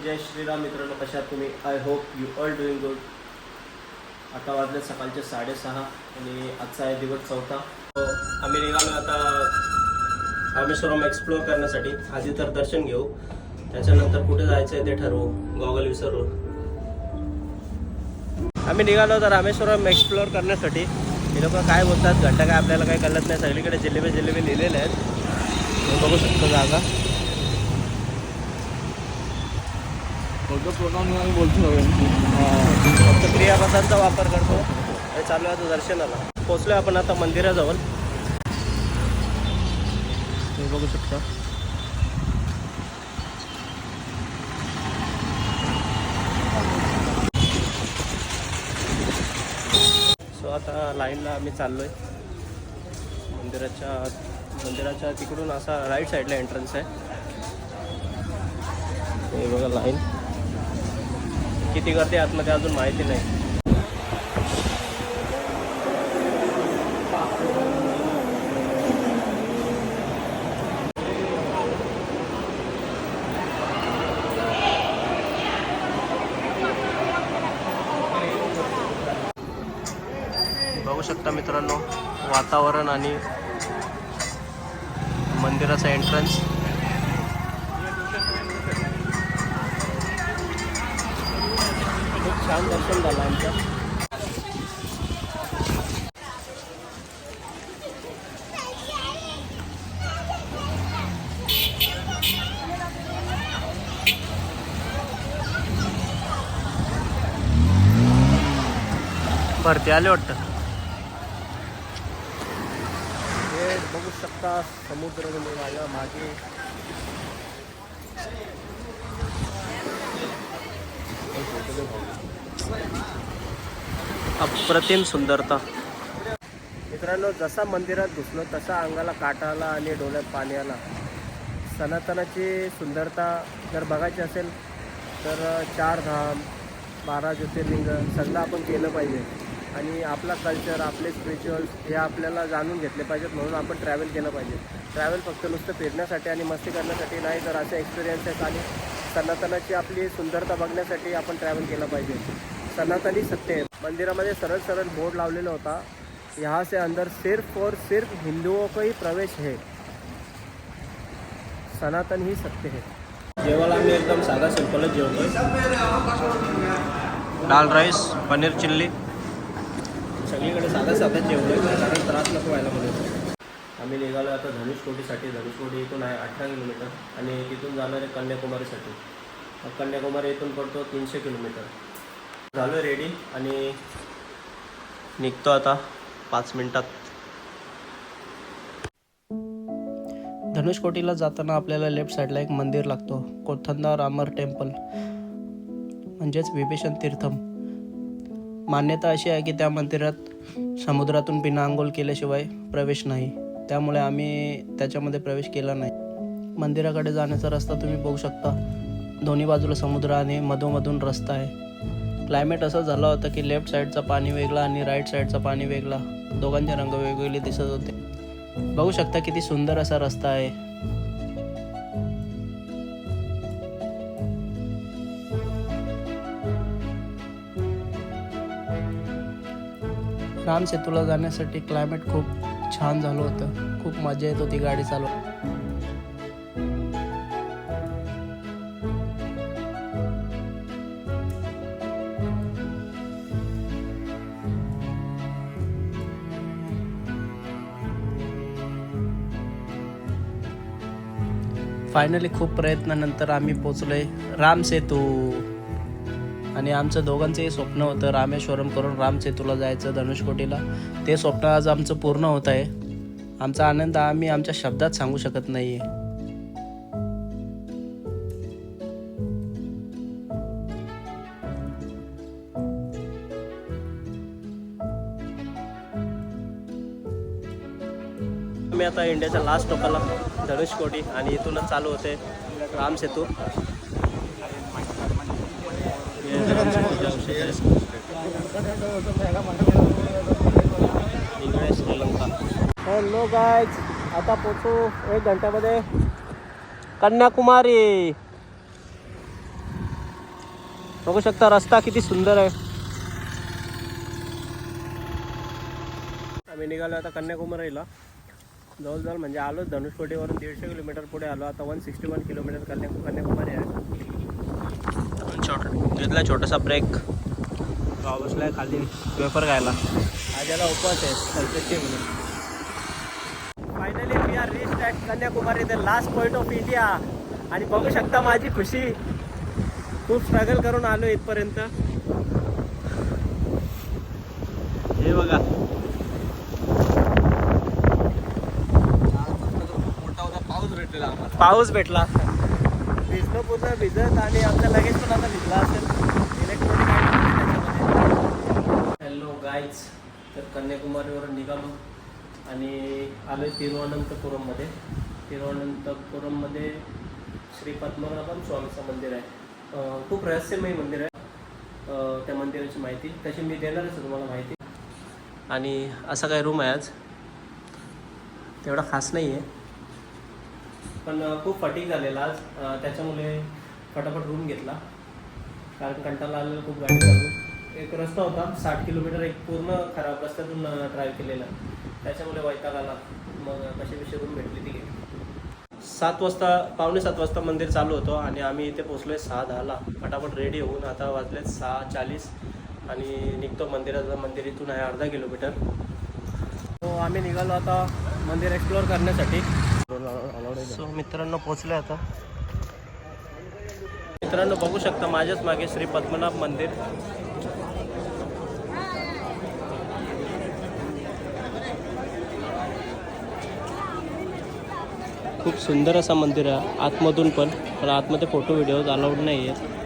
जय श्रीराम मित्रांनो, कशा आहात तुम्ही? I hope you all doing good. आता वाजले सकाळचे 6:30 आणि आजचा आहे दिवस चौथा. आम्ही निघालो आता रामेश्वरम एक्सप्लोअर करण्यासाठी. आधी तर दर्शन घेऊ, त्याच्यानंतर कुठे जायचं आहे ते ठरवू. गॉगल विसरू. आम्ही निघालो होतो रामेश्वरम एक्सप्लोअर करण्यासाठी. हे लोक काय बोलतात घंटा काय आपल्याला काही कळत नाही. सगळीकडे जिलेबी लिहिलेले आहेत. बघू शकतो जागा. बोलतो फक्त क्रियापदांचा वापर करतो. हे चालू आहे आता दर्शनाला. पोचलो आपण आता मंदिराजवळ. तुम्ही बघू शकता. सो आता लाईनला आम्ही चाललोय. मंदिराच्या तिकडून असा राईट साईडला एंट्रन्स आहे. हे बघा लाईन. किती गर्दी आतमध्ये अजून माहिती नाही. बघू शकता मित्रांनो वातावरण आणि मंदिराचा एंट्रन्स. छान दर्शन झालं आमचं. भरती आले वाटतं. हे बघू शकता समुद्र माझ्या मागे. अप्रतिम सुंदरता. मित्रांनो, जसा मंदिरात घुसलो तसा अंगाला काटा आला आणि डोळ्यात पाणी आला. सनातनाची सुंदरता जर बघायची असेल तर 4 धाम 12 ज्योतिर्लिंग सगळं आपण केलं पाहिजे. आणि आपला कल्चर, आपले स्पिरिच्युअल्स हे आपल्याला जाणून घेतले पाहिजेत. म्हणून आपण ट्रॅव्हल केलं पाहिजे. ट्रॅव्हल फक्त नुसतं फिरण्यासाठी आणि मस्ती करण्यासाठी नाही, तर असे एक्सपिरियन्सेस आणि सनातनाची आपली सुंदरता बघण्यासाठी आपण ट्रॅव्हल केलं पाहिजे. सनातनी सत्य है. मंदिरामध्ये सरळ बोर्ड लावलेला होता, यहाँ से अंदर सिर्फ और सिर्फ हिंदुओं को ही प्रवेश है. सनातन ही सत्य है. जेवायला आम्ही एकदम साधा सिंपलच जेवतोय. दाल राईस, पनीर चिल्ली, सगळीकडे साधा जेवतोय कारण त्रास नको व्हायला म्हणून. आम्ही निघालो आता धनुषकोटीसाठी. धनुषकोटी इथून आहे 18 किलोमीटर आणि तिथून जाणार आहे कन्याकुमारीसाठी. कन्याकुमारी इथून पडतो 300 किलोमीटर. झालो रेडी आणि निघतो आता 5 मिनिटात. धनुषकोटीला जाताना आपल्याला लेफ्ट साईडला एक मंदिर लागतो, कोथंदा रामर टेम्पल म्हणजेच विभीषण तीर्थम. मान्यता अशी आहे की त्या मंदिरात समुद्रातून बिना आंघोळ केल्याशिवाय प्रवेश नाही. त्यामुळे आम्ही त्याच्यामध्ये प्रवेश केला नाही. मंदिराकडे जाण्याचा रस्ता तुम्ही बघू शकता. दोन्ही बाजूला समुद्र आणि मधोमधून रस्ता आहे. क्लायमेट असं झालं होतं की लेफ्ट साईडचा पाणी वेगळा आणि राईट साईडचा पाणी वेगळा. दोघांचे रंग वेगवेगळे दिसत होते. बघू शकता किती सुंदर असा रस्ता आहे. राम सेतूला जाण्यासाठी क्लायमेट खूप छान झालं होतं. खूप मजा येत होती गाडी चालवत. फायनली खूप प्रयत्नानंतर आम्ही पोचलोय राम सेतू. आणि आमचं दोघांचंही स्वप्न होतं रामेश्वरम करून राम सेतूला जायचं धनुषकोटीला. ते स्वप्न आज आमचं पूर्ण होत आहे. आमचा आनंद आम्ही आमच्या शब्दात सांगू शकत नाही आहे. मी आता इंडियाच्या लास्ट टोकाला धनुषकोटी आणि इथूनच चालू होते राम सेतू. श्रीलंका. हॅलो गाइज, आता पोचू 1 घंट्यामध्ये कन्याकुमारी. बघू शकता रस्ता किती सुंदर आहे. आम्ही निघालो आता कन्याकुमारीला. जवळजवळ म्हणजे आलो धनुषकोटीवरून 150 किलोमीटर पुढे आलो. आता 161 किलोमीटर कन्याकुमारी आहे. घेतला छोटासा ब्रेक. गाव बसलाय खाली वेफर खायला. आज याला उपवास आहे संकष्टी म्हणून. Finally we are reached at Kanyakumari, the last point of India. आणि बघू शकता माझी खुशी. खूप स्ट्रगल करून आलो इथपर्यंत. हे बघा पाऊस भेटला. भिजलो पूर्ण भिजत आणि आमचा लगेच पण आता भिजला असेल. इलेक्ट्रॉनिक आयटम त्याच्यामध्ये. हॅलो गाईज, तर कन्याकुमारीवरून निघालो आणि आलो आहे तिरुवनंतपुरममध्ये. तिरुवनंतपुरममध्ये श्री पद्मनाभन स्वामीचं मंदिर आहे. खूप रहस्यमय मंदिर आहे. त्या मंदिराची माहिती तशी मी देणारच आहे तुम्हाला माहिती. आणि असा काय रूम आहे आज, तेवढा खास नाही आहे पण खूप फटीक झालेला आज. त्याच्यामुळे फटाफट रूम घेतला कारण कंटाळा आलेला खूप गाडी चालू. एक रस्ता होता 60 किलोमीटर, एक पूर्ण खराब रस्त्यातून ड्राईव्ह केलेला. त्याच्यामुळे वैताग आला. मग कशी रूम भेटली ती घेतली. 7 वाजता, पावणे 7 वाजता मंदिर चालू होतो आणि आम्ही इथे पोचलो आहे 6:10ला. फटाफट रेडी होऊन आता वाजलेत 6:40 आणि निघतो मंदिराचा. मंदिर इथून आहे 1/2 किलोमीटर. तो आम्ही निघालो आता मंदिर एक्सप्लोअर करण्यासाठी. सो मित्रांनो पोचले आता. मित्रांनो बघू शकता माझ्याच मागे श्री पद्मनाभ मंदिर. खूप सुंदर असं मंदिर आहे आतमधून पण आतमध्ये फोटो व्हिडिओज अलाउड नाही आहेत.